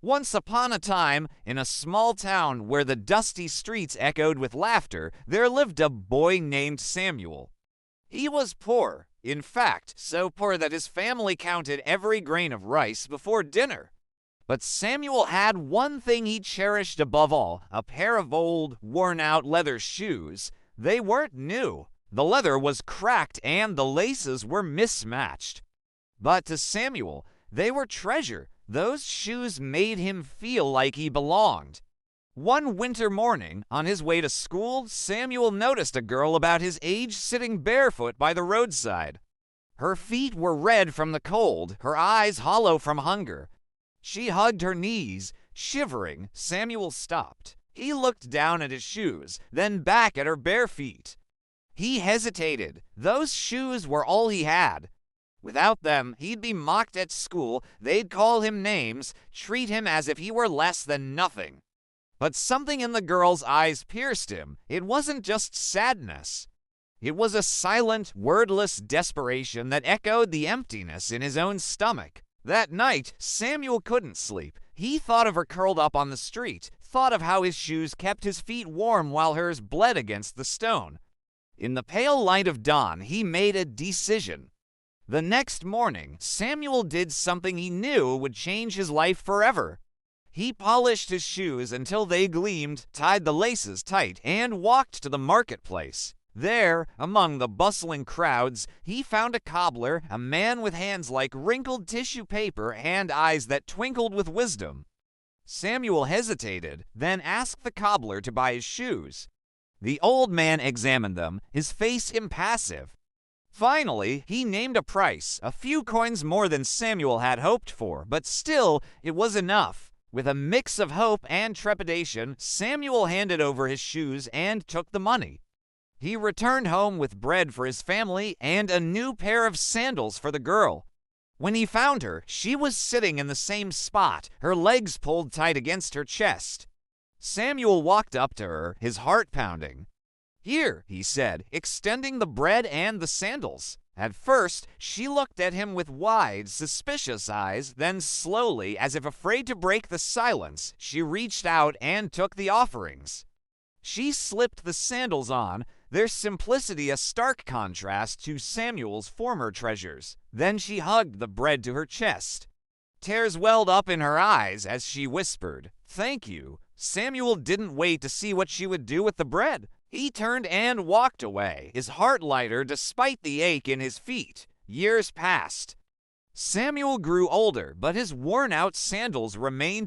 Once upon a time, in a small town where the dusty streets echoed with laughter, there lived a boy named Samuel. He was poor, in fact, so poor that his family counted every grain of rice before dinner. But Samuel had one thing he cherished above all: a pair of old, worn-out leather shoes. They weren't new. The leather was cracked and the laces were mismatched. But to Samuel, they were treasure. Those shoes made him feel like he belonged. One winter morning, on his way to school, Samuel noticed a girl about his age sitting barefoot by the roadside. Her feet were red from the cold, her eyes hollow from hunger. She hugged her knees. Shivering, Samuel stopped. He looked down at his shoes, then back at her bare feet. He hesitated. Those shoes were all he had. Without them, he'd be mocked at school, they'd call him names, treat him as if he were less than nothing. But something in the girl's eyes pierced him. It wasn't just sadness. It was a silent, wordless desperation that echoed the emptiness in his own stomach. That night, Samuel couldn't sleep. He thought of her curled up on the street, thought of how his shoes kept his feet warm while hers bled against the stone. In the pale light of dawn, he made a decision. The next morning, Samuel did something he knew would change his life forever. He polished his shoes until they gleamed, tied the laces tight, and walked to the marketplace. There, among the bustling crowds, he found a cobbler, a man with hands like wrinkled tissue paper and eyes that twinkled with wisdom. Samuel hesitated, then asked the cobbler to buy his shoes. The old man examined them, his face impassive. Finally, he named a price, a few coins more than Samuel had hoped for, but still, it was enough. With a mix of hope and trepidation, Samuel handed over his shoes and took the money. He returned home with bread for his family and a new pair of sandals for the girl. When he found her, she was sitting in the same spot, her legs pulled tight against her chest. Samuel walked up to her, his heart pounding. "Here," he said, extending the bread and the sandals. At first, she looked at him with wide, suspicious eyes, then slowly, as if afraid to break the silence, she reached out and took the offerings. She slipped the sandals on, their simplicity a stark contrast to Samuel's former treasures. Then she hugged the bread to her chest. Tears welled up in her eyes as she whispered, "Thank you." Samuel didn't wait to see what she would do with the bread. He turned and walked away, his heart lighter despite the ache in his feet. Years passed. Samuel grew older, but his worn-out sandals remained